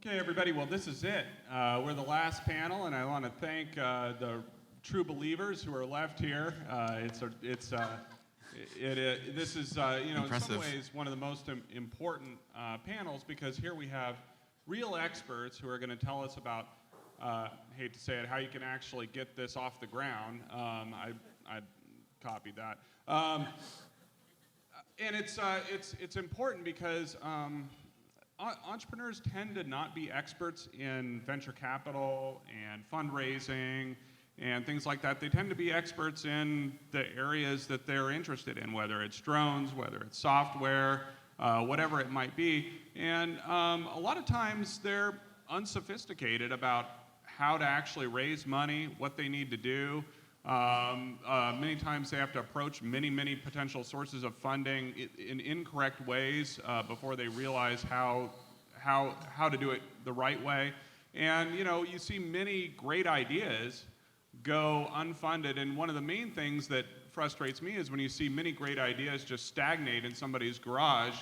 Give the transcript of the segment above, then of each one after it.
Okay, everybody, well, this is it. We're the last panel, and I want to thank the true believers who are left here. This is, in some ways, one of the most important panels, because here we have real experts who are going to tell us about, hate to say it, how you can actually get this off the ground. I copied that. And it's important because entrepreneurs tend to not be experts in venture capital and fundraising and things like that. They tend to be experts in the areas that they're interested in, whether it's drones, whether it's software, whatever it might be. And a lot of times they're unsophisticated about how to actually raise money, what they need to do. Many times they have to approach many potential sources of funding in incorrect ways before they realize how to do it the right way. And you see many great ideas go unfunded, and one of the main things that frustrates me is when you see many great ideas just stagnate in somebody's garage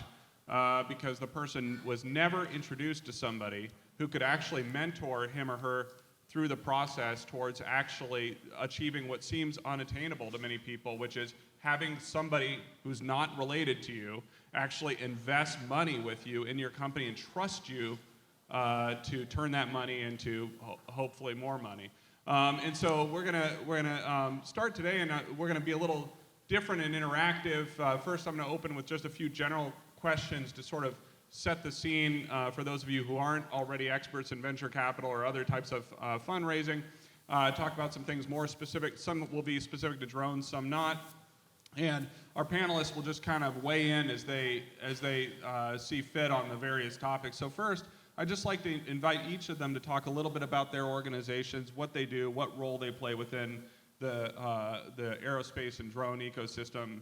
because the person was never introduced to somebody who could actually mentor him or her through the process towards actually achieving what seems unattainable to many people, which is having somebody who's not related to you actually invest money with you in your company and trust you to turn that money into hopefully more money. And so we're gonna start today, and we're gonna be a little different and interactive. First, I'm gonna open with just a few general questions to sort of set the scene for those of you who aren't already experts in venture capital or other types of fundraising. Talk about some things more specific. Some will be specific to drones, some not. And our panelists will just kind of weigh in as they see fit on the various topics. So first, I'd just like to invite each of them to talk a little bit about their organizations, what they do, what role they play within the aerospace and drone ecosystem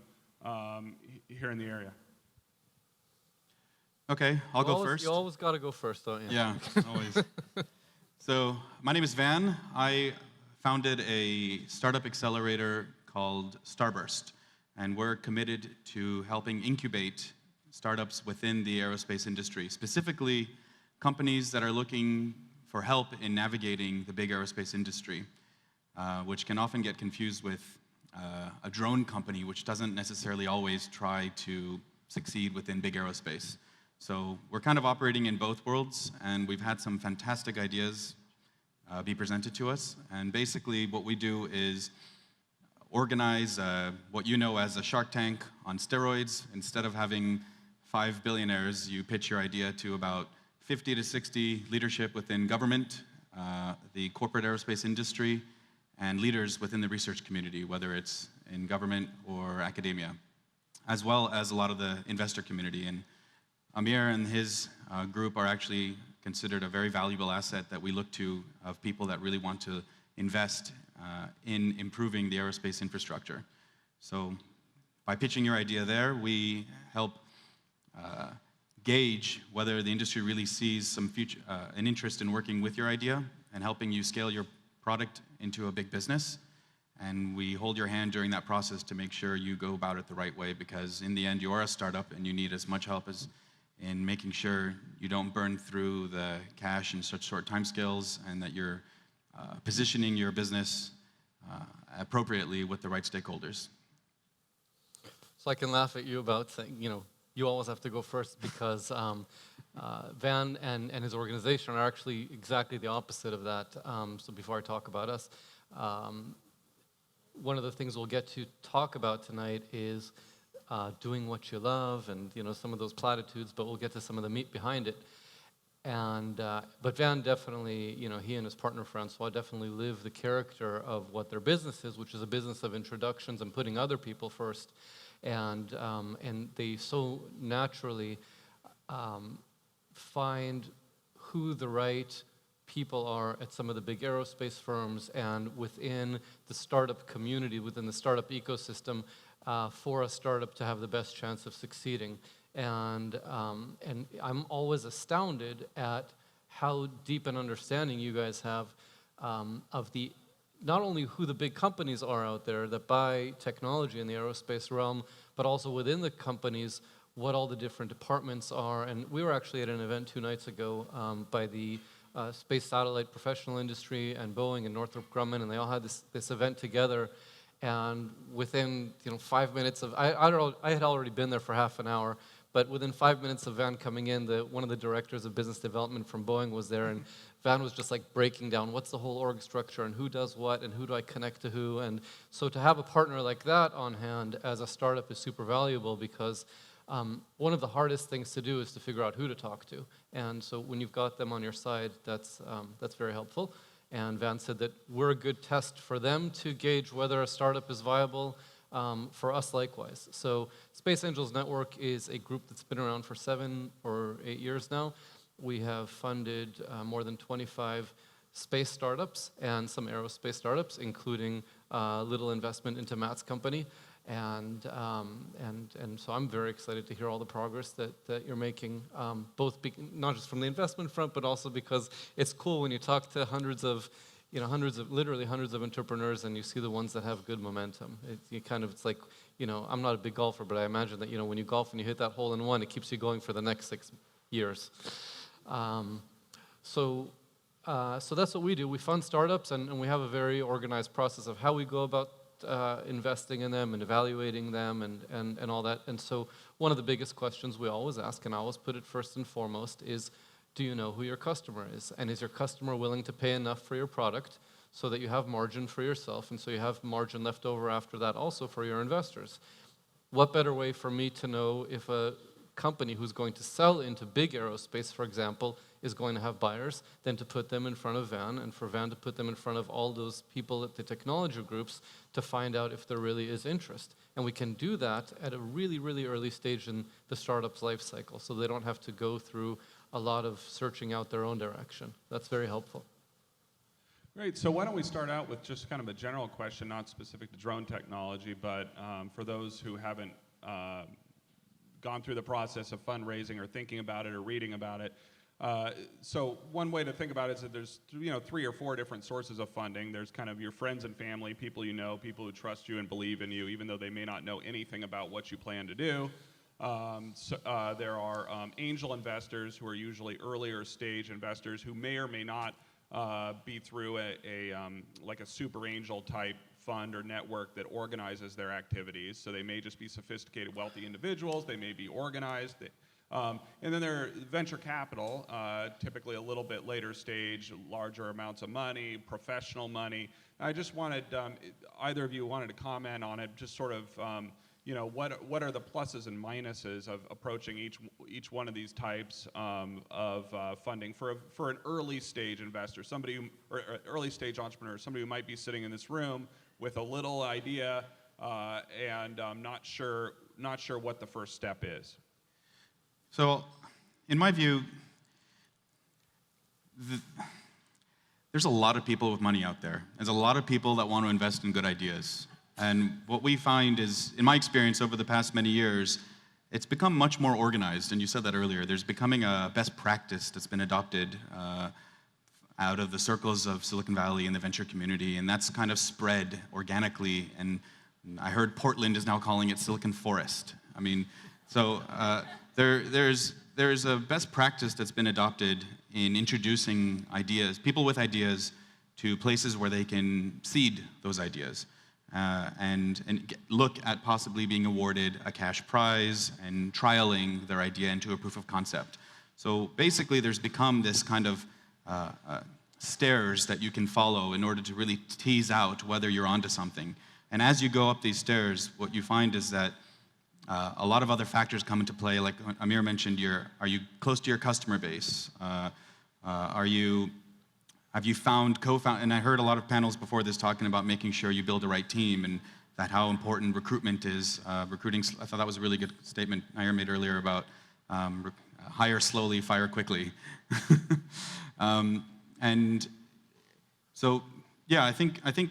here in the area. Okay, I'll go first. You always got to go first, don't you? Yeah, always. So my name is Van. I founded a startup accelerator called Starburst, and we're committed to helping incubate startups within the aerospace industry, specifically companies that are looking for help in navigating the big aerospace industry, which can often get confused with a drone company, which doesn't necessarily always try to succeed within big aerospace. So we're kind of operating in both worlds, and we've had some fantastic ideas be presented to us. And basically what we do is organize what you know as a Shark Tank on steroids. Instead of having 5 billionaires, you pitch your idea to about 50 to 60 leadership within government, the corporate aerospace industry, and leaders within the research community, whether it's in government or academia, as well as a lot of the investor community. And Amir and his group are actually considered a very valuable asset that we look to of people that really want to invest in improving the aerospace infrastructure. So by pitching your idea there, we help gauge whether the industry really sees some an interest in working with your idea and helping you scale your product into a big business. And we hold your hand during that process to make sure you go about it the right way, because in the end you are a startup and you need as much help as in making sure you don't burn through the cash in such short timescales, and that you're positioning your business appropriately with the right stakeholders. So I can laugh at you about saying, you always have to go first, because Van and his organization are actually exactly the opposite of that. So before I talk about us, one of the things we'll get to talk about tonight is doing what you love, and some of those platitudes, but we'll get to some of the meat behind it. And but Van definitely, he and his partner Francois definitely live the character of what their business is, which is a business of introductions and putting other people first. And they so naturally find who the right people are at some of the big aerospace firms and within the startup community, within the startup ecosystem, for a startup to have the best chance of succeeding. And I'm always astounded at how deep an understanding you guys have of the not only who the big companies are out there that buy technology in the aerospace realm, but also within the companies, what all the different departments are. And we were actually at an event 2 nights ago by the space satellite professional industry and Boeing and Northrop Grumman, and they all had this event together. And within 5 minutes of, I had already been there for half an hour, but within 5 minutes of Van coming in, one of the directors of business development from Boeing was there, and Van was just like breaking down what's the whole org structure and who does what and who do I connect to who. And so to have a partner like that on hand as a startup is super valuable, because one of the hardest things to do is to figure out who to talk to. And so when you've got them on your side, that's very helpful. And Van said that we're a good test for them to gauge whether a startup is viable, for us likewise. So Space Angels Network is a group that's been around for 7 or 8 years now. We have funded more than 25 space startups and some aerospace startups, including a little investment into Matt's company. And so I'm very excited to hear all the progress that you're making, not just from the investment front, but also because it's cool when you talk to literally hundreds of entrepreneurs, and you see the ones that have good momentum. It's like, I'm not a big golfer, but I imagine that, when you golf and you hit that hole in one, it keeps you going for the next 6 years. So that's what we do. We fund startups, and we have a very organized process of how we go about investing in them and evaluating them and all that. And so one of the biggest questions we always ask, and I always put it first and foremost, is, do you know who your customer is? And is your customer willing to pay enough for your product so that you have margin for yourself, and so you have margin left over after that also for your investors? What better way for me to know if a company who's going to sell into big aerospace, for example, is going to have buyers than to put them in front of Van, and for Van to put them in front of all those people at the technology groups to find out if there really is interest. And we can do that at a really, really early stage in the startup's life cycle, so they don't have to go through a lot of searching out their own direction. That's very helpful. Great. So why don't we start out with just kind of a general question, not specific to drone technology, but for those who haven't gone through the process of fundraising or thinking about it or reading about it. So one way to think about it is that there's 3 or 4 different sources of funding. There's kind of your friends and family, people you know, people who trust you and believe in you, even though they may not know anything about what you plan to do. There are angel investors, who are usually earlier stage investors, who may or may not be through like a super angel type fund or network that organizes their activities. So they may just be sophisticated, wealthy individuals. They may be organized. And then there are venture capital, typically a little bit later stage, larger amounts of money, professional money. I just wanted, either of you wanted to comment on it, just sort of, what are the pluses and minuses of approaching each one of these types of funding for an early stage investor, or early stage entrepreneur, somebody who might be sitting in this room with a little idea and not sure what the first step is. So, in my view, there's a lot of people with money out there. There's a lot of people that want to invest in good ideas. And what we find is, in my experience over the past many years, it's become much more organized. And you said that earlier. There's becoming a best practice that's been adopted out of the circles of Silicon Valley and the venture community. And that's kind of spread organically. And I heard Portland is now calling it Silicon Forest. I mean, so there's a best practice that's been adopted in introducing ideas, people with ideas, to places where they can seed those ideas. And look at possibly being awarded a cash prize and trialing their idea into a proof of concept. So basically, there's become this kind of stairs that you can follow in order to really tease out whether you're onto something. And as you go up these stairs, what you find is that a lot of other factors come into play. Like Amir mentioned, are you close to your customer base? Have you found and I heard a lot of panels before this talking about making sure you build the right team, and that how important recruitment is. Recruiting, I thought that was a really good statement Amir made earlier about hire slowly, fire quickly. And so, yeah, I think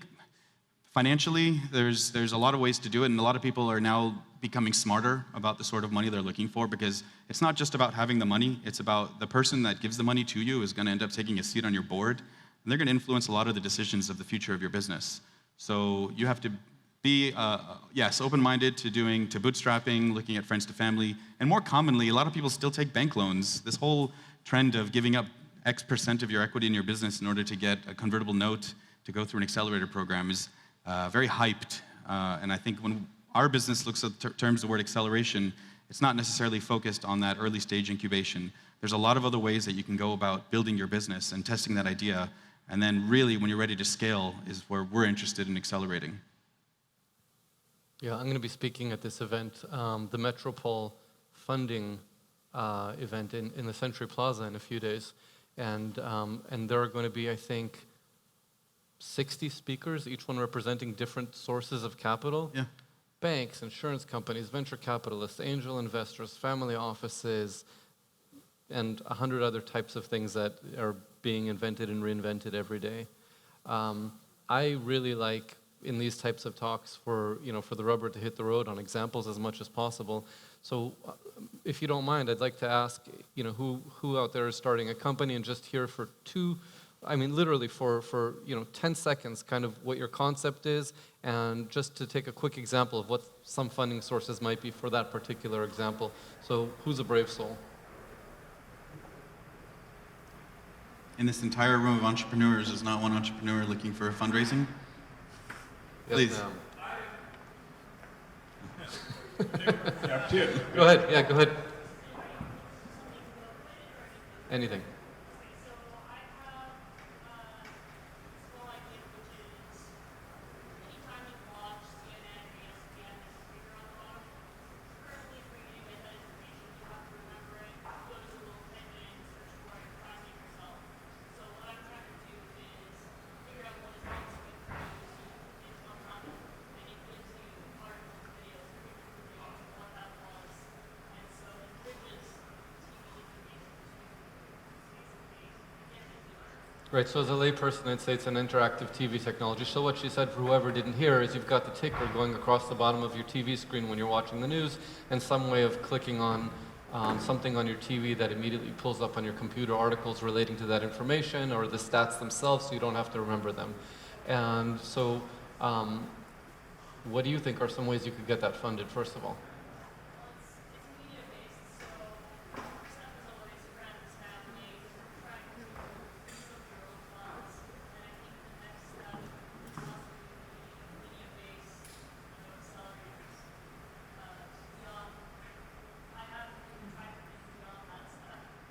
financially there's a lot of ways to do it, and a lot of people are now becoming smarter about the sort of money they're looking for, because it's not just about having the money, it's about the person that gives the money to you is going to end up taking a seat on your board, and they're going to influence a lot of the decisions of the future of your business. So you have to Be, yes, open-minded to bootstrapping, looking at friends to family, and more commonly, a lot of people still take bank loans. This whole trend of giving up X% of your equity in your business in order to get a convertible note to go through an accelerator program is very hyped. And I think when our business looks at terms of the word acceleration, it's not necessarily focused on that early stage incubation. There's a lot of other ways that you can go about building your business and testing that idea. And then really, when you're ready to scale, is where we're interested in accelerating. Yeah, I'm going to be speaking at this event, the Metropole funding event in the Century Plaza in a few days. And there are going to be, I think, 60 speakers, each one representing different sources of capital. Yeah. Banks, insurance companies, venture capitalists, angel investors, family offices, and 100 other types of things that are being invented and reinvented every day. I really like in these types of talks for the rubber to hit the road on examples as much as possible. So if you don't mind, I'd like to ask, who out there is starting a company and just hear for literally for 10 seconds, kind of what your concept is, and just to take a quick example of what some funding sources might be for that particular example. So who's a brave soul? In this entire room of entrepreneurs, is not one entrepreneur looking for fundraising? Yes, Please. Yeah, Go ahead. Yeah, go ahead. Anything. Right, so as a layperson, I'd say it's an interactive TV technology. So what she said, for whoever didn't hear, is you've got the ticker going across the bottom of your TV screen when you're watching the news, and some way of clicking on something on your TV that immediately pulls up on your computer articles relating to that information, or the stats themselves, so you don't have to remember them. And so what do you think are some ways you could get that funded, first of all?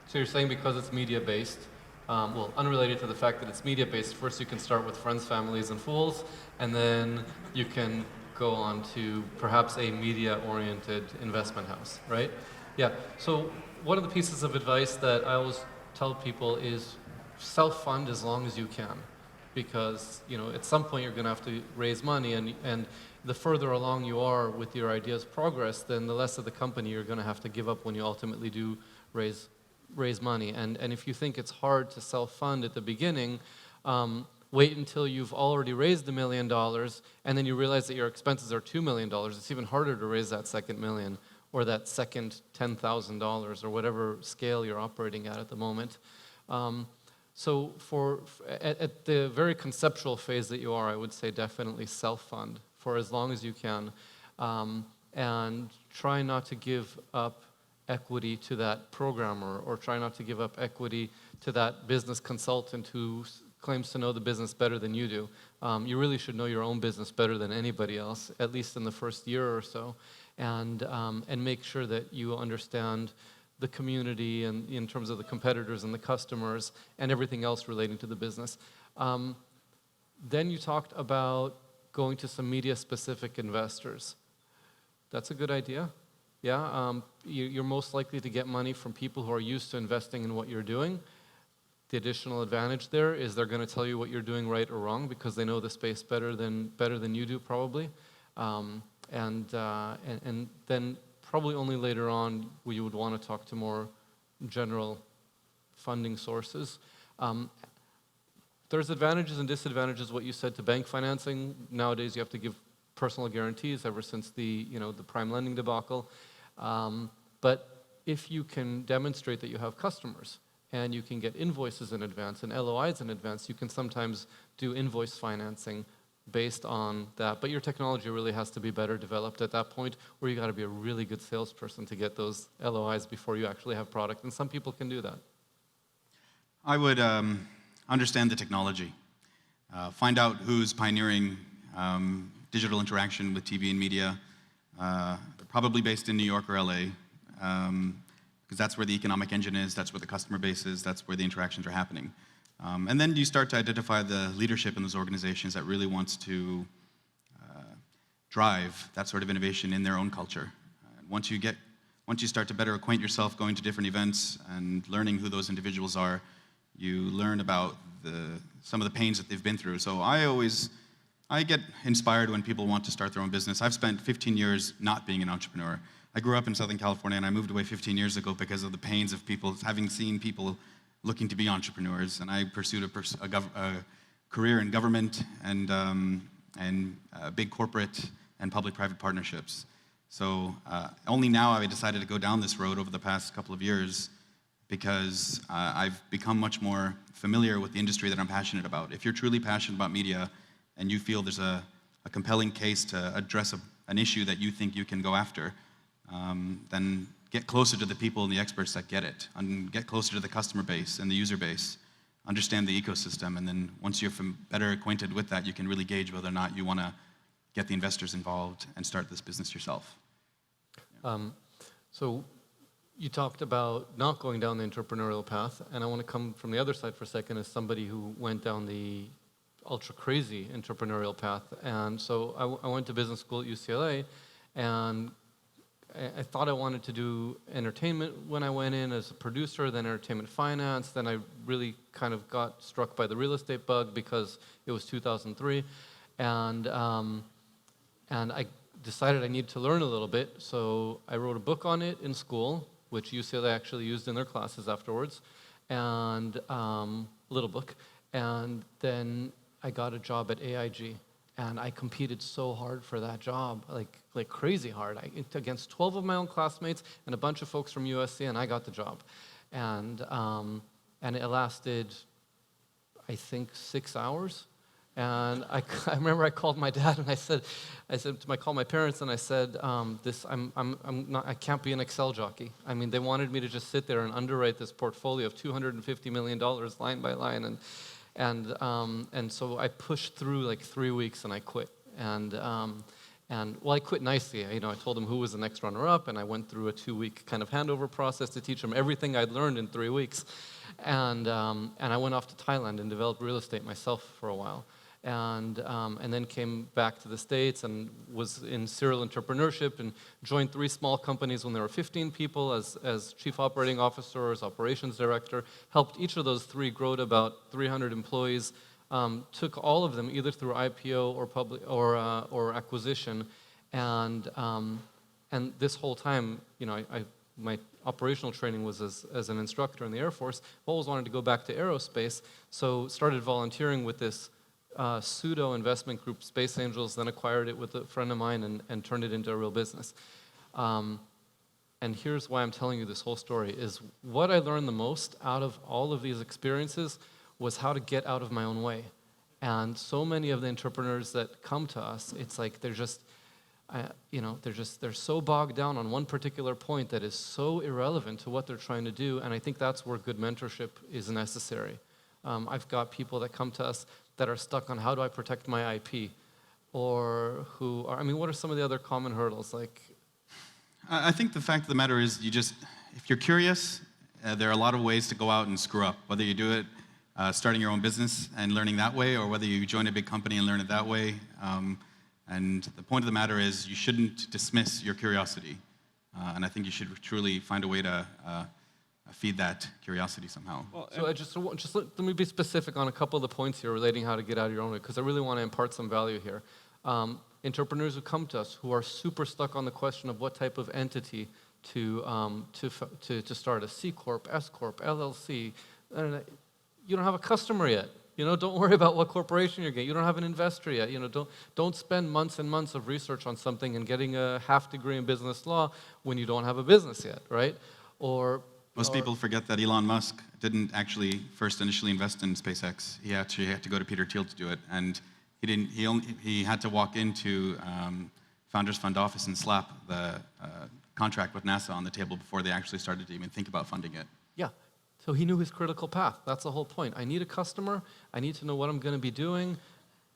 So you're saying because it's media-based, well, unrelated to the fact that it's media-based, first you can start with friends, families, and fools, and then you can go on to perhaps a media-oriented investment house, right? Yeah, so one of the pieces of advice that I always tell people is self-fund as long as you can, because at some point you're going to have to raise money, and the further along you are with your idea's progress, then the less of the company you're going to have to give up when you ultimately do raise money. And if you think it's hard to self-fund at the beginning, wait until you've already raised $1 million, and then you realize that your expenses are $2 million. It's even harder to raise that second million or that second $10,000 or whatever scale you're operating at the moment. So at the very conceptual phase that you are, I would say definitely self-fund for as long as you can, and try not to give up equity to that programmer, or try not to give up equity to that business consultant who claims to know the business better than you do. You really should know your own business better than anybody else, at least in the first year or so, and make sure that you understand the community and in terms of the competitors and the customers and everything else relating to the business. Then you talked about going to some media-specific investors. That's a good idea. Yeah, you're most likely to get money from people who are used to investing in what you're doing. The additional advantage there is they're going to tell you what you're doing right or wrong because they know the space better than you do, probably. And then probably only later on you would want to talk to more general funding sources. There's advantages and disadvantages, what you said, to bank financing. Nowadays you have to give personal guarantees ever since the prime lending debacle. But if you can demonstrate that you have customers and you can get invoices in advance and LOIs in advance, you can sometimes do invoice financing based on that. But your technology really has to be better developed at that point, or you got to be a really good salesperson to get those LOIs before you actually have product. And some people can do that. I would understand the technology, find out who's pioneering digital interaction with TV and media, probably based in New York or LA, because that's where the economic engine is, that's where the customer base is, that's where the interactions are happening. And then you start to identify the leadership in those organizations that really wants to drive that sort of innovation in their own culture. Once you start to better acquaint yourself, going to different events and learning who those individuals are, you learn about some of the pains that they've been through. So I get inspired when people want to start their own business. I've spent 15 years not being an entrepreneur. I grew up in Southern California and I moved away 15 years ago because of the pains of people, having seen people looking to be entrepreneurs, and I pursued a career in government and big corporate and public-private partnerships. So only now have I decided to go down this road over the past couple of years because I've become much more familiar with the industry that I'm passionate about. If you're truly passionate about media and you feel there's a compelling case to address an issue that you think you can go after, then get closer to the people and the experts that get it, and get closer to the customer base and the user base, understand the ecosystem, and then once you're better acquainted with that, you can really gauge whether or not you want to get the investors involved and start this business yourself. So you talked about not going down the entrepreneurial path, and I want to come from the other side for a second as somebody who went down the ultra crazy entrepreneurial path. And so I went to business school at UCLA, and I thought I wanted to do entertainment when I went in as a producer, then entertainment finance. Then I really kind of got struck by the real estate bug because it was 2003. And I decided I needed to learn a little bit. So I wrote a book on it in school, which UCLA actually used in their classes afterwards, and little book. And then I got a job at AIG. And I competed so hard for that job, like crazy hard, against 12 of my own classmates and a bunch of folks from USC, and I got the job. And it lasted, I think, 6 hours. And I remember I called my dad and I called my parents and I said, I can't be an Excel jockey. I mean, they wanted me to just sit there and underwrite this portfolio of $250 million line by line, and so I pushed through like 3 weeks and I quit. And I quit nicely. I told them who was the next runner-up, and I went through a 2-week kind of handover process to teach them everything I'd learned in 3 weeks. And I went off to Thailand and developed real estate myself for a while. And then came back to the States and was in serial entrepreneurship and joined 3 small companies when there were 15 people as chief operating officer, as operations director, helped each of those 3 grow to about 300 employees, took all of them either through IPO or public or acquisition, and this whole time, my operational training was as an instructor in the Air Force. I've always wanted to go back to aerospace, so started volunteering with this pseudo investment group, Space Angels, then acquired it with a friend of mine and turned it into a real business. And here's why I'm telling you this whole story, is what I learned the most out of all of these experiences was how to get out of my own way. And so many of the entrepreneurs that come to us, it's like they're so bogged down on one particular point that is so irrelevant to what they're trying to do, and I think that's where good mentorship is necessary. I've got people that come to us that are stuck on how do I protect my IP, or what are some of the other common hurdles? I think the fact of the matter is if you're curious, there are a lot of ways to go out and screw up, whether you do it starting your own business and learning that way, or whether you join a big company and learn it that way. And the point of the matter is you shouldn't dismiss your curiosity. And I think you should truly find a way to feed that curiosity somehow. Well, So let me be specific on a couple of the points here relating how to get out of your own way, because I really want to impart some value here. Entrepreneurs who come to us who are super stuck on the question of what type of entity to start, a C Corp, S Corp, LLC. You don't have a customer yet. Don't worry about what corporation you're getting. You don't have an investor yet. Don't spend months and months of research on something and getting a half degree in business law when you don't have a business yet, right? Most people forget that Elon Musk didn't actually first initially invest in SpaceX. He actually had to go to Peter Thiel to do it, and He had to walk into Founders Fund office and slap the contract with NASA on the table before they actually started to even think about funding it. Yeah. So he knew his critical path. That's the whole point. I need a customer. I need to know what I'm going to be doing.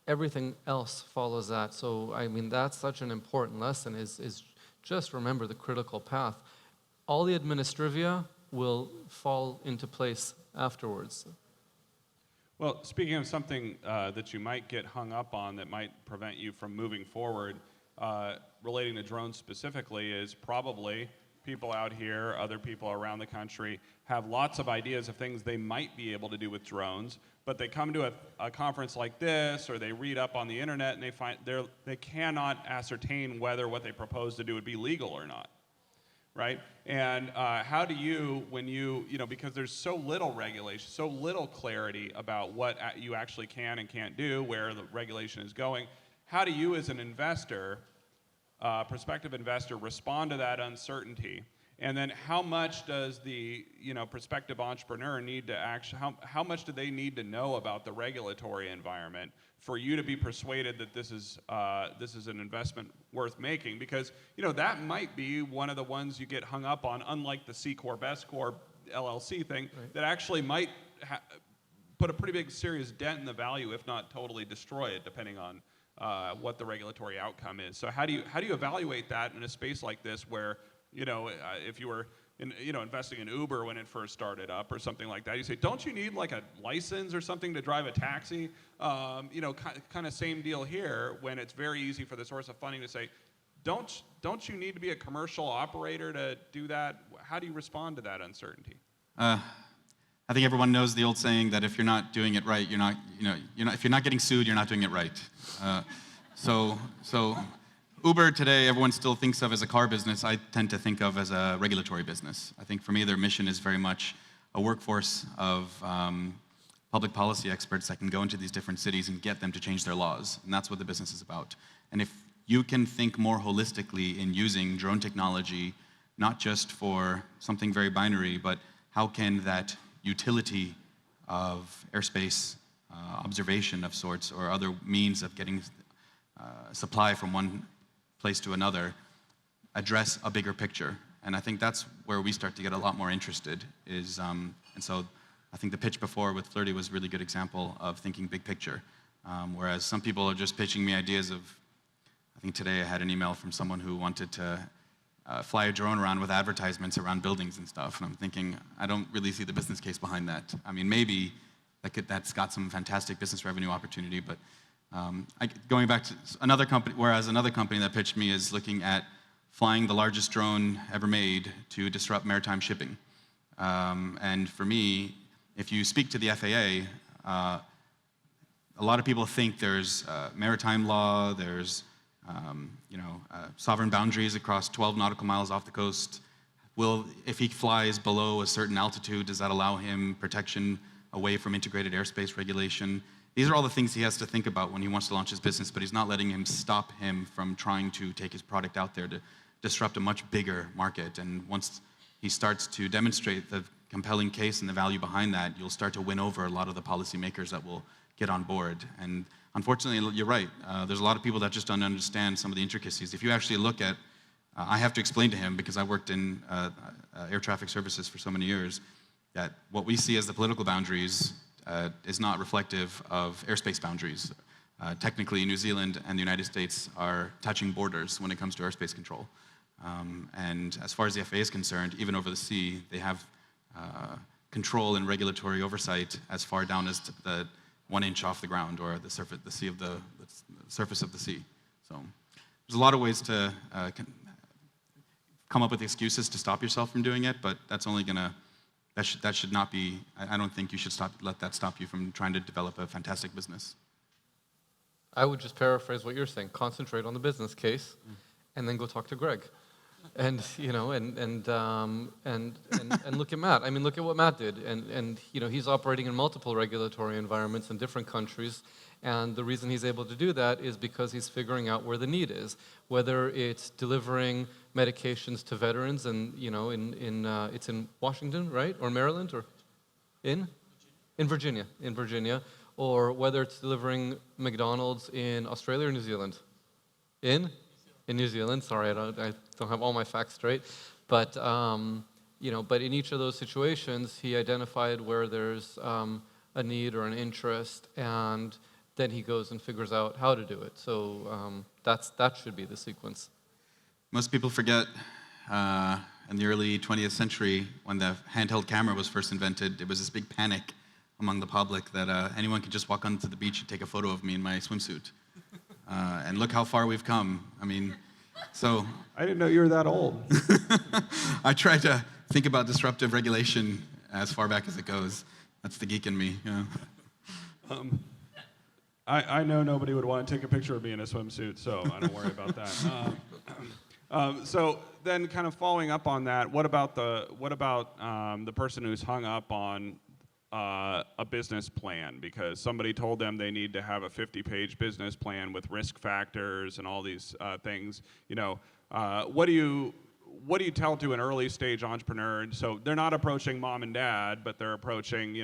Everything else follows that. So, I mean, that's such an important lesson is just remember the critical path. All the administrivia will fall into place afterwards. Well, speaking of something that you might get hung up on that might prevent you from moving forward, relating to drones specifically, is probably people out here, other people around the country, have lots of ideas of things they might be able to do with drones, but they come to a conference like this, or they read up on the internet, and they find they cannot ascertain whether what they propose to do would be legal or not, right? And how do you, when you know, because there's so little regulation, so little clarity about what you actually can and can't do, where the regulation is going, how do you as an investor, prospective investor, respond to that uncertainty? And then how much does the prospective entrepreneur need to actually, how much do they need to know about the regulatory environment for you to be persuaded that this is an investment worth making? Because that might be one of the ones you get hung up on, unlike the C Corp, S Corp, LLC thing, right, that actually might put a pretty big serious dent in the value, if not totally destroy it, depending on what the regulatory outcome is. So how do you evaluate that in a space like this where, if you were investing in Uber when it first started up or something like that, you say, don't you need like a license or something to drive a taxi? Kind of same deal here, when it's very easy for the source of funding to say, don't you need to be a commercial operator to do that? How do you respond to that uncertainty? I think everyone knows the old saying that if you're not doing it right, if you're not getting sued, you're not doing it right. So Uber today, everyone still thinks of as a car business. I tend to think of as a regulatory business. I think for me, their mission is very much a workforce of public policy experts that can go into these different cities and get them to change their laws. And that's what the business is about. And if you can think more holistically in using drone technology, not just for something very binary, but how can that utility of airspace observation of sorts, or other means of getting supply from one place to another, address a bigger picture. And I think that's where we start to get a lot more interested, and so I think the pitch before with Flirty was a really good example of thinking big picture. Whereas some people are just pitching me ideas of, I think today I had an email from someone who wanted to fly a drone around with advertisements around buildings and stuff, and I'm thinking, I don't really see the business case behind that. I mean, maybe that's got some fantastic business revenue opportunity, but going back to another company, whereas another company that pitched me is looking at flying the largest drone ever made to disrupt maritime shipping. And for me, if you speak to the FAA, a lot of people think there's maritime law, there's sovereign boundaries across 12 nautical miles off the coast. If he flies below a certain altitude, does that allow him protection away from integrated airspace regulation? These are all the things he has to think about when he wants to launch his business, but he's not letting him stop him from trying to take his product out there to disrupt a much bigger market. And once he starts to demonstrate the compelling case and the value behind that, you'll start to win over a lot of the policymakers that will get on board. And unfortunately, you're right. There's a lot of people that just don't understand some of the intricacies. If you actually look at, I have to explain to him, because I worked in air traffic services for so many years, that what we see as the political boundaries is not reflective of airspace boundaries. Technically, New Zealand and the United States are touching borders when it comes to airspace control. And as far as the FAA is concerned, even over the sea, they have control and regulatory oversight as far down as the 1 inch off the ground, or the surface of the sea. So there's a lot of ways to come up with excuses to stop yourself from doing it, but that's only gonna, that should not be, I don't think you should let that stop you from trying to develop a fantastic business. I would just paraphrase what you're saying. Concentrate on the business case, and then go talk to Greg. And and look at Matt. I mean, look at what Matt did. And he's operating in multiple regulatory environments in different countries. And the reason he's able to do that is because he's figuring out where the need is. Whether it's delivering medications to veterans, and it's in Washington, right, or Maryland, or in in Virginia, or whether it's delivering McDonald's in Australia or New Zealand. In New Zealand. Sorry, I don't have all my facts straight, but but in each of those situations, he identified where there's a need or an interest, and then he goes and figures out how to do it. So that should be the sequence. Most people forget in the early 20th century, when the handheld camera was first invented, there was this big panic among the public that anyone could just walk onto the beach and take a photo of me in my swimsuit. And look how far we've come. I mean, so... I didn't know you were that old. I try to think about disruptive regulation as far back as it goes. That's the geek in me. Yeah. I know nobody would want to take a picture of me in a swimsuit, so I don't worry about that. So then, kind of following up on that, what about the person who's hung up on a business plan because somebody told them they need to have a 50-page business plan with risk factors and all these things? What do you tell to an early stage entrepreneur? So they're not approaching mom and dad, but they're approaching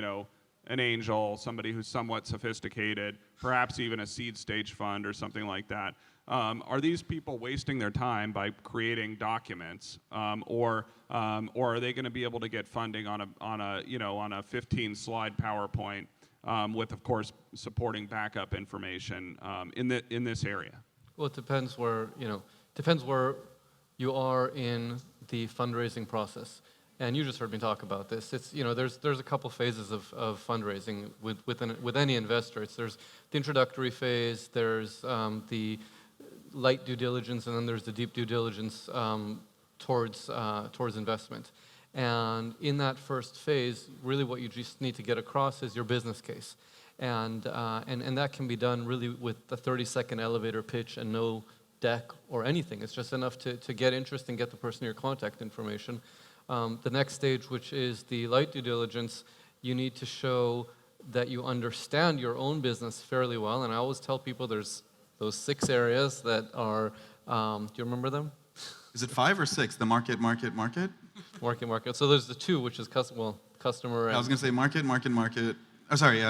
an angel, somebody who's somewhat sophisticated, perhaps even a seed stage fund or something like that. Are these people wasting their time by creating documents, or are they going to be able to get funding on a 15-slide PowerPoint with, of course, supporting backup information in this area? Well, it depends where you are in the fundraising process. And you just heard me talk about this. It's there's a couple phases of fundraising with any investor. There's the introductory phase, there's the light due diligence, and then there's the deep due diligence towards investment. And in that first phase, really what you just need to get across is your business case, and that can be done really with a 30-second elevator pitch and no deck or anything. It's just enough to get interest and get the person your contact information. The next stage, which is the light due diligence, you need to show that you understand your own business fairly well. And I always tell people there's those 6 areas that are, do you remember them? Is it 5 or 6? The market? Market. So there's the 2, which is customer. I was going to say market. Oh, sorry,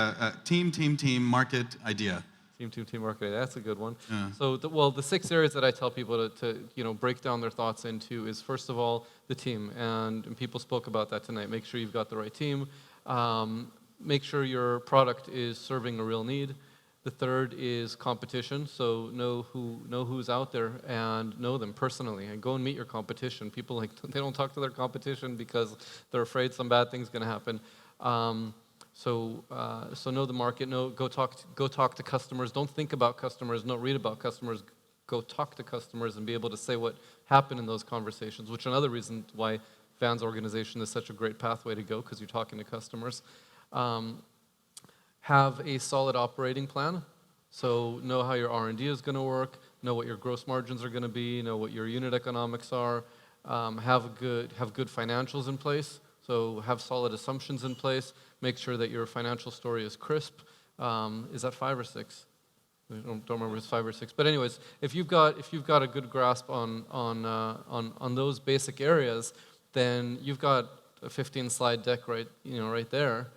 team, market, idea. Team, market. That's a good one. Yeah. So, the 6 areas that I tell people to break down their thoughts into is, first of all, the team. And people spoke about that tonight. Make sure you've got the right team. Make sure your product is serving a real need. The third is competition. So know who's out there and know them personally, and go and meet your competition. People they don't talk to their competition because they're afraid some bad thing's going to happen. So know the market. Go talk to customers. Don't think about customers. Don't read about customers. Go talk to customers and be able to say what happened in those conversations. Which is another reason why Van's organization is such a great pathway to go, because you're talking to customers. Have a solid operating plan. So know how your R&D is going to work. Know what your gross margins are going to be. Know what your unit economics are. Have good financials in place. So have solid assumptions in place. Make sure that your financial story is crisp. Is that 5 or 6? I don't remember if it's 5 or 6. But anyways, if you've got a good grasp on those basic areas, then you've got a 15-slide deck right there.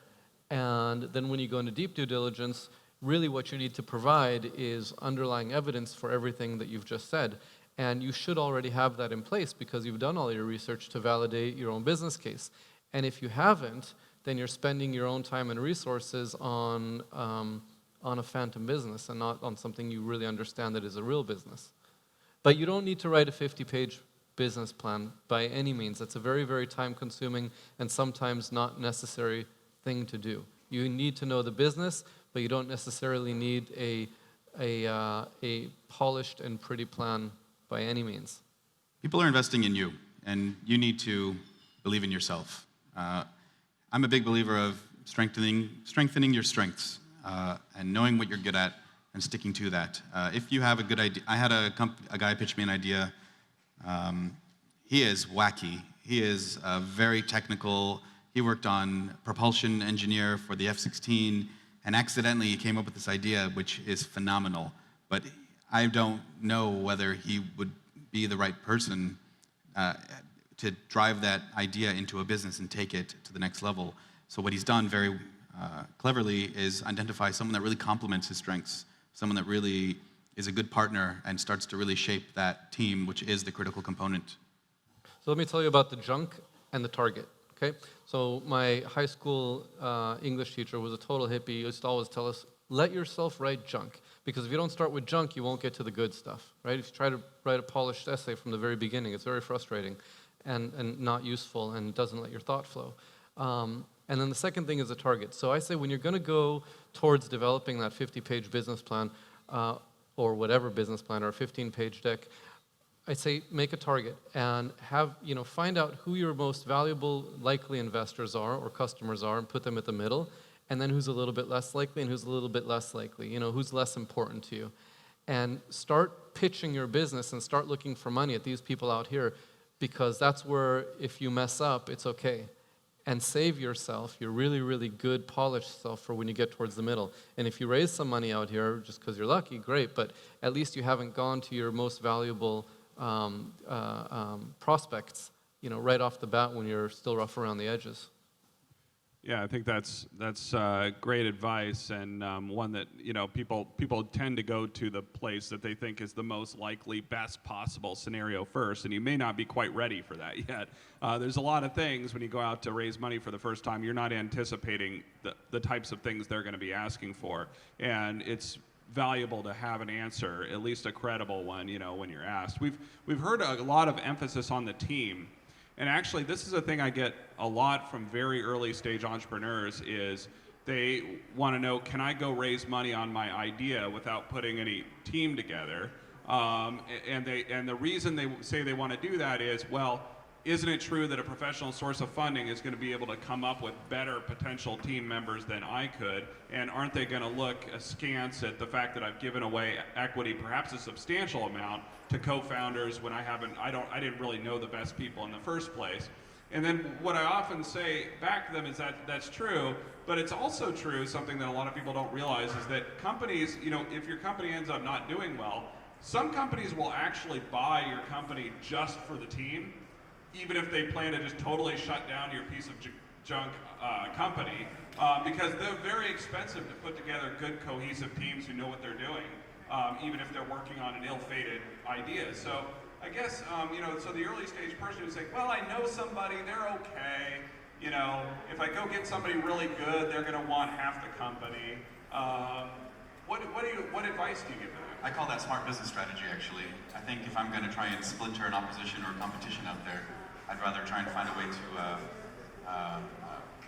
And then when you go into deep due diligence, really what you need to provide is underlying evidence for everything that you've just said. And you should already have that in place because you've done all your research to validate your own business case. And if you haven't, then you're spending your own time and resources on a phantom business and not on something you really understand that is a real business. But you don't need to write a 50-page business plan by any means. It's a very, very time-consuming and sometimes not necessary thing to do. You need to know the business, but you don't necessarily need a polished and pretty plan by any means. People are investing in you, and you need to believe in yourself. I'm a big believer of strengthening your strengths and knowing what you're good at and sticking to that. If you have a good idea, I had a guy pitch me an idea. He is wacky. He is very technical. He worked on propulsion engineer for the F-16, and accidentally he came up with this idea, which is phenomenal. But I don't know whether he would be the right person to drive that idea into a business and take it to the next level. So what he's done very cleverly is identify someone that really complements his strengths, someone that really is a good partner and starts to really shape that team, which is the critical component. So let me tell you about the junk and the target, okay? So my high school English teacher was a total hippie. He used to always tell us, let yourself write junk, because if you don't start with junk, you won't get to the good stuff, right? If you try to write a polished essay from the very beginning, it's very frustrating and not useful and doesn't let your thought flow. And then the second thing is the target. So I say when you're going to go towards developing that 50-page business plan or whatever business plan or a 15-page deck, I say make a target and find out who your most valuable likely investors are or customers are and put them at the middle, and then who's a little bit less likely and who's a little bit less likely, who's less important to you. And start pitching your business and start looking for money at these people out here, because that's where if you mess up, it's okay. And save yourself, your really, really good, polished self for when you get towards the middle. And if you raise some money out here just because you're lucky, great, but at least you haven't gone to your most valuable prospects, right off the bat when you're still rough around the edges. Yeah, I think that's great advice, and one that people tend to go to the place that they think is the most likely, best possible scenario first, and you may not be quite ready for that yet. There's a lot of things when you go out to raise money for the first time, you're not anticipating the types of things they're going to be asking for, and it's valuable to have an answer, at least a credible one, when you're asked. We've heard a lot of emphasis on the team. And actually, this is a thing I get a lot from very early stage entrepreneurs is they want to know, can I go raise money on my idea without putting any team together? And the reason they say they want to do that is, well, isn't it true that a professional source of funding is going to be able to come up with better potential team members than I could? And aren't they going to look askance at the fact that I've given away equity, perhaps a substantial amount, to co-founders when I didn't really know the best people in the first place? And then what I often say back to them is that that's true, but it's also true, something that a lot of people don't realize, is that companies, if your company ends up not doing well, some companies will actually buy your company just for the team, even if they plan to just totally shut down your piece of junk company, because they're very expensive to put together good, cohesive teams who know what they're doing, even if they're working on an ill-fated idea. So I guess, so the early stage person who's saying, well, I know somebody, they're okay. If I go get somebody really good, they're going to want half the company. What advice do you give them? I call that smart business strategy, actually. I think if I'm going to try and splinter an opposition or competition out there, I'd rather try and find a way to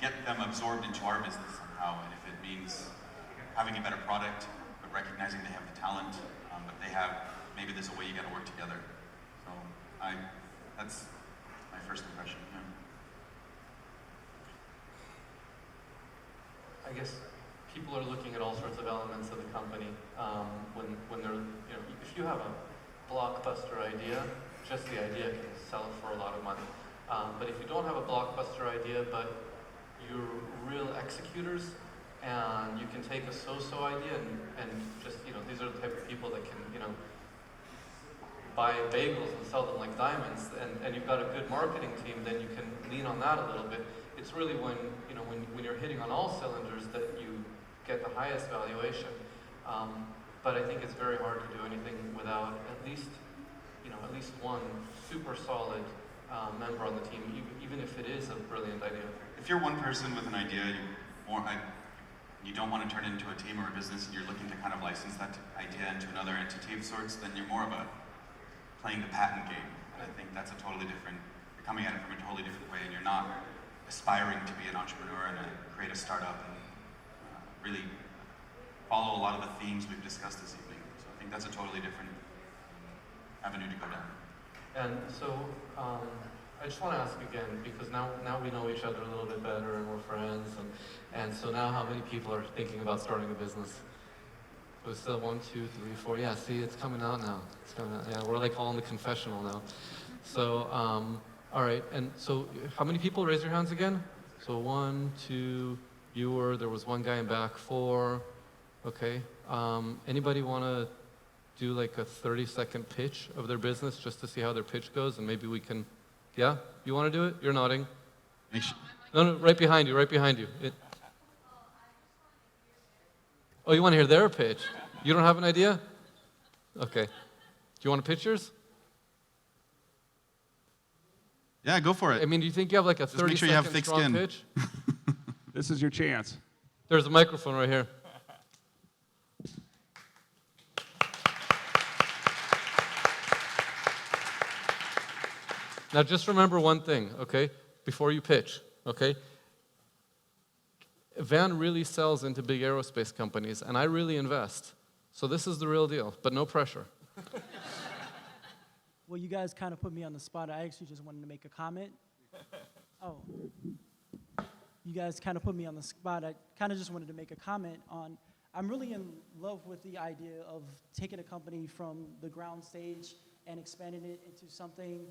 get them absorbed into our business somehow. And if it means having a better product, but recognizing they have the talent, but maybe there's a way you got to work together. So that's my first impression. Yeah. I guess people are looking at all sorts of elements of the company when they're, if you have a blockbuster idea, just the idea can sell for a lot of money. But if you don't have a blockbuster idea, but you're real executors, and you can take a so-so idea and just, these are the type of people that can, buy bagels and sell them like diamonds, and you've got a good marketing team, then you can lean on that a little bit. It's really when you're hitting on all cylinders that you get the highest valuation. But I think it's very hard to do anything without at least one super solid member on the team, even if it is a brilliant idea. If you're one person with an idea, you don't want to turn it into a team or a business, and you're looking to kind of license that idea into another entity of sorts, then you're more of playing the patent game. And I think that's you're coming at it from a totally different way, and you're not aspiring to be an entrepreneur and create a startup and really follow a lot of the themes we've discussed this evening. So I think that's a totally different avenue to go down. And so I just want to ask again, because now we know each other a little bit better and we're friends, and so now how many people are thinking about starting a business? So it's still 1, 2, 3, 4. Yeah, see, it's coming out now. It's coming out. Yeah, we're like all in the confessional now. So, all right. And so, how many people? Raise your hands again. So 1, 2. There was one guy in back. 4. Okay. Anybody want to do like a 30-second pitch of their business just to see how their pitch goes, and maybe we can. Yeah, you want to do it? You're nodding. No, right behind you. Right behind you. Oh, you want to hear their pitch? You don't have an idea? Okay. Do you want pictures? Yeah, go for it. I mean, do you think you have like a Just make sure you have 30-second thick strong skin. pitch? This is your chance. There's a microphone right here. Now, just remember one thing, okay, before you pitch, okay? Van really sells into big aerospace companies, and I really invest. So this is the real deal, but no pressure. Well, you guys kind of put me on the spot. I actually just wanted to make a comment. Oh. You guys kind of put me on the spot. I kind of just wanted to make a comment on, I'm really in love with the idea of taking a company from the ground stage and expanding it into something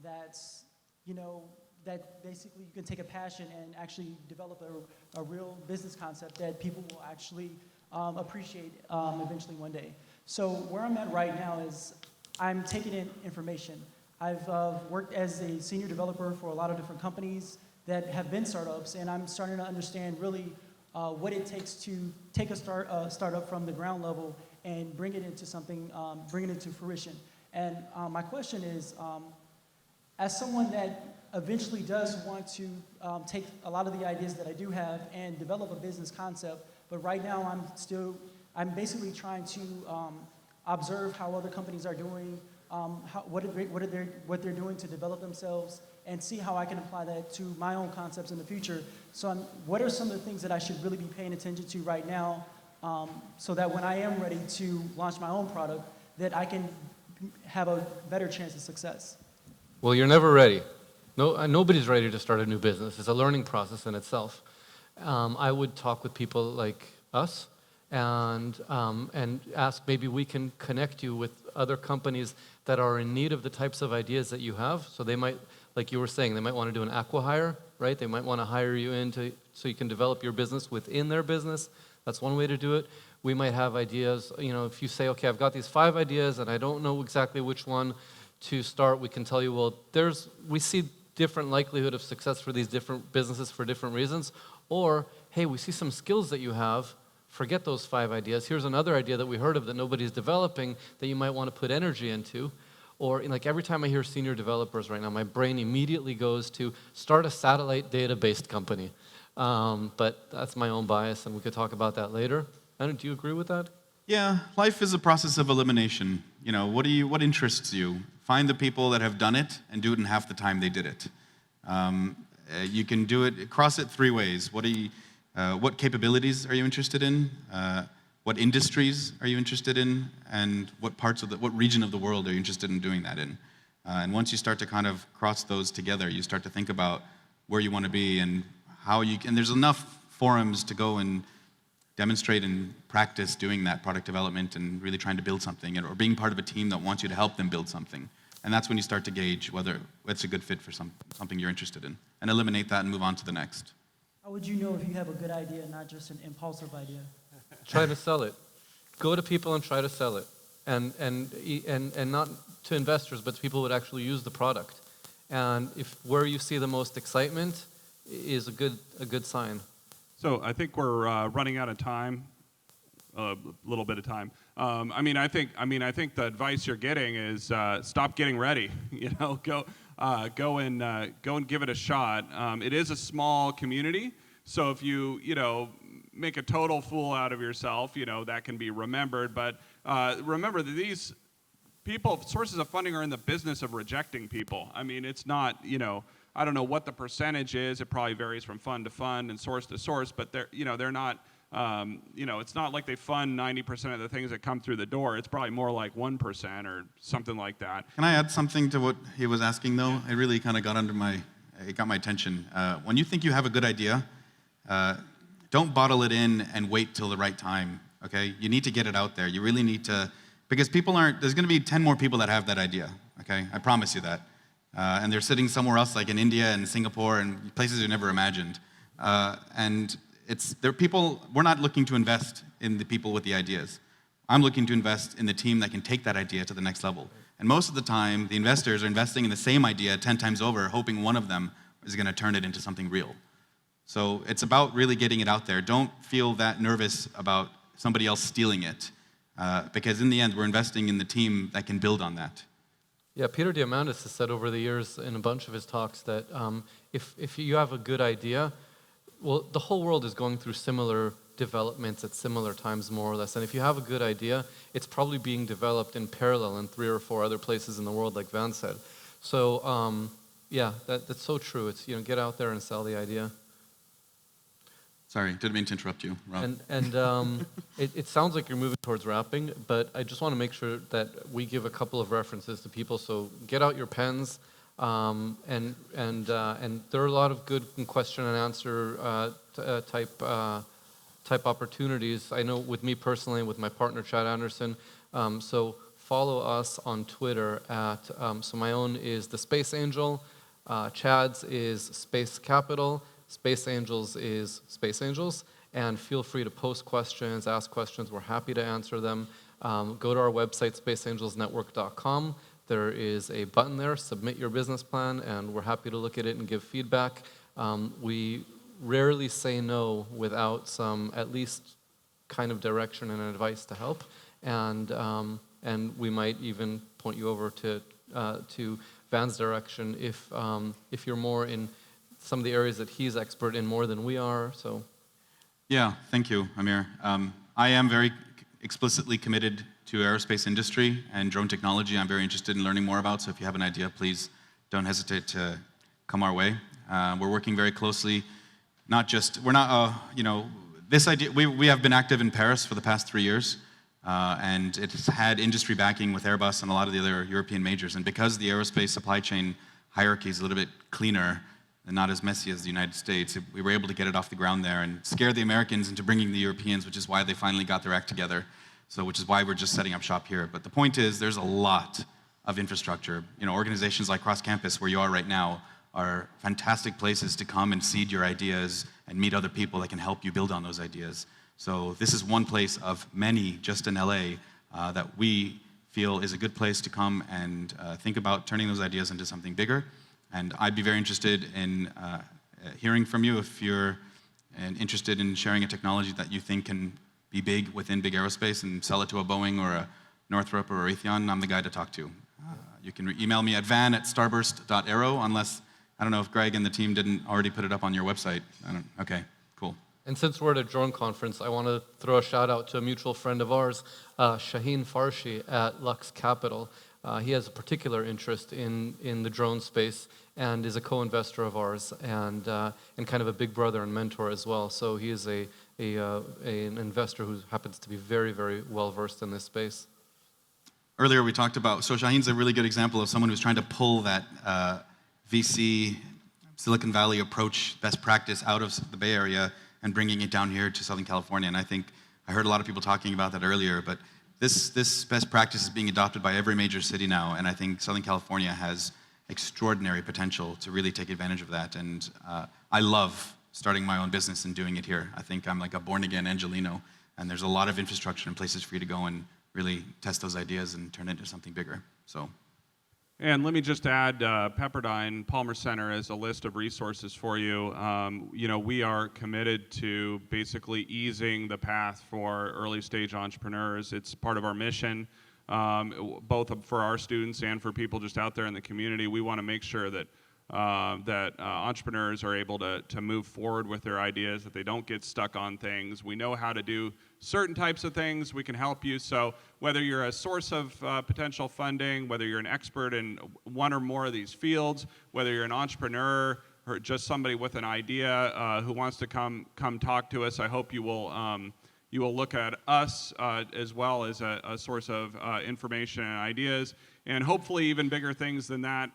that's, you know, that basically you can take a passion and actually develop a real business concept that people will actually appreciate eventually one day. So where I'm at right now is I'm taking in information. I've worked as a senior developer for a lot of different companies that have been startups, and I'm starting to understand really what it takes to take a startup from the ground level and bring it into something, bring it into fruition. And my question is, as someone that eventually does want to take a lot of the ideas that I do have and develop a business concept, but right now I'm basically trying to observe how other companies are doing, what they're doing to develop themselves, and see how I can apply that to my own concepts in the future. So what are some of the things that I should really be paying attention to right now, so that when I am ready to launch my own product, that I can have a better chance of success? Well, you're never ready. No, nobody's ready to start a new business. It's a learning process in itself. I would talk with people like us and ask, maybe we can connect you with other companies that are in need of the types of ideas that you have. So they might, like you were saying, they might want to do an acqui-hire, right? They might want to hire you so you can develop your business within their business. That's one way to do it. We might have ideas, you know, if you say, okay, I've got these 5 ideas and I don't know exactly which one to start, we can tell you, well, we see different likelihood of success for these different businesses for different reasons. Or, hey, we see some skills that you have, forget those 5 ideas. Here's another idea that we heard of that nobody's developing that you might want to put energy into. Or, like, every time I hear senior developers right now, my brain immediately goes to start a satellite data-based company. But that's my own bias, and we could talk about that later. Do you agree with that? Yeah, life is a process of elimination. You know, what interests you? Find the people that have done it and do it in half the time they did it. You can do it, cross it 3 ways. What capabilities are you interested in? What industries are you interested in? And what region of the world are you interested in doing that in? And once you start to kind of cross those together, you start to think about where you want to be and and there's enough forums to go and demonstrate and practice doing that product development and really trying to build something, or being part of a team that wants you to help them build something. And that's when you start to gauge whether it's a good fit for something you're interested in, and eliminate that and move on to the next. How would you know if you have a good idea, not just an impulsive idea? Try to sell it. Go to people and try to sell it. And not to investors, but to people who would actually use the product. And where you see the most excitement is a good sign. So I think we're running out of time, a little bit of time. I think the advice you're getting is stop getting ready. You know, go and give it a shot. It is a small community, so if you make a total fool out of yourself, that can be remembered. But remember that these sources of funding are in the business of rejecting people. I mean, it's not, I don't know what the percentage is. It probably varies from fund to fund and source to source, but they're not, it's not like they fund 90% of the things that come through the door. It's probably more like 1% or something like that. Can I add something to what he was asking, though? It really kind of got my attention. When you think you have a good idea, don't bottle it in and wait till the right time, okay? You need to get it out there. You really need to, because there's going to be 10 more people that have that idea, okay? I promise you that. And they're sitting somewhere else, like in India and Singapore and places you never imagined. And they're people, we're not looking to invest in the people with the ideas. I'm looking to invest in the team that can take that idea to the next level. And most of the time, the investors are investing in the same idea 10 times over, hoping one of them is going to turn it into something real. So it's about really getting it out there. Don't feel that nervous about somebody else stealing it. Because in the end, we're investing in the team that can build on that. Yeah, Peter Diamandis has said over the years in a bunch of his talks that if you have a good idea, well, the whole world is going through similar developments at similar times, more or less. And if you have a good idea, it's probably being developed in parallel in 3 or 4 other places in the world, like Van said. So, yeah, that's so true. It's, get out there and sell the idea. Sorry, didn't mean to interrupt you, Rob. And it sounds like you're moving towards wrapping, but I just want to make sure that we give a couple of references to people. So get out your pens, and there are a lot of good question and answer type opportunities. I know with me personally, and with my partner Chad Anderson. So follow us on Twitter at. So my own is the Space Angel, Chad's is Space Capital. Space Angels is Space Angels, and feel free to post questions, ask questions. We're happy to answer them. Go to our website, spaceangelsnetwork.com. There is a button there, submit your business plan, and we're happy to look at it and give feedback. We rarely say no without some, at least, kind of direction and advice to help, and we might even point you over to Van's direction if you're more in some of the areas that he's expert in more than we are. So, yeah, thank you, Amir. I am very explicitly committed to aerospace industry and drone technology. I'm very interested in learning more about. So if you have an idea, please don't hesitate to come our way. We're working very closely. This idea. We have been active in Paris for the past 3 years, and it's had industry backing with Airbus and a lot of the other European majors. And because the aerospace supply chain hierarchy is a little bit cleaner and not as messy as the United States, we were able to get it off the ground there and scare the Americans into bringing the Europeans, which is why they finally got their act together. So, which is why we're just setting up shop here. But the point is, there's a lot of infrastructure. Organizations like Cross Campus, where you are right now, are fantastic places to come and seed your ideas and meet other people that can help you build on those ideas. So this is one place of many just in LA that we feel is a good place to come and think about turning those ideas into something bigger. And I'd be very interested in hearing from you if you're interested in sharing a technology that you think can be big within big aerospace and sell it to a Boeing or a Northrop or a Raytheon. I'm the guy to talk to. You can email me at van@starburst.aero, unless, I don't know if Greg and the team didn't already put it up on your website. Okay, cool. And since we're at a drone conference, I want to throw a shout out to a mutual friend of ours, Shaheen Farshi at Lux Capital. He has a particular interest in the drone space and is a co-investor of ours and kind of a big brother and mentor as well. So he is an investor who happens to be very, very well versed in this space. Earlier we talked about, so Shaheen's a really good example of someone who's trying to pull that VC Silicon Valley approach, best practice out of the Bay Area and bringing it down here to Southern California. And I think I heard a lot of people talking about that earlier, but this best practice is being adopted by every major city now, and I think Southern California has extraordinary potential to really take advantage of that. And I love starting my own business and doing it here. I think I'm like a born-again Angelino, and there's a lot of infrastructure and places for you to go and really test those ideas and turn it into something bigger. So. And let me just add, Pepperdine Palmer Center is a list of resources for you. We are committed to basically easing the path for early stage entrepreneurs. It's part of our mission, both for our students and for people just out there in the community. We want to make sure that entrepreneurs are able to move forward with their ideas, that they don't get stuck on things. We know how to do certain types of things. We can help you. So whether you're a source of potential funding, whether you're an expert in one or more of these fields, whether you're an entrepreneur or just somebody with an idea who wants to come talk to us, I hope you will look at us as well as a source of information and ideas, and hopefully even bigger things than that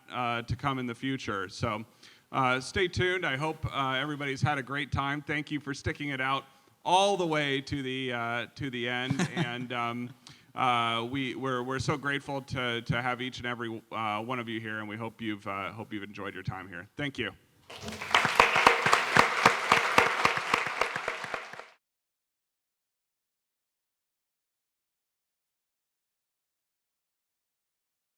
to come in the future. So stay tuned. I hope everybody's had a great time. Thank you for sticking it out all the way to the end, and we're so grateful to have each and every one of you here, and we hope you've enjoyed your time here. Thank you.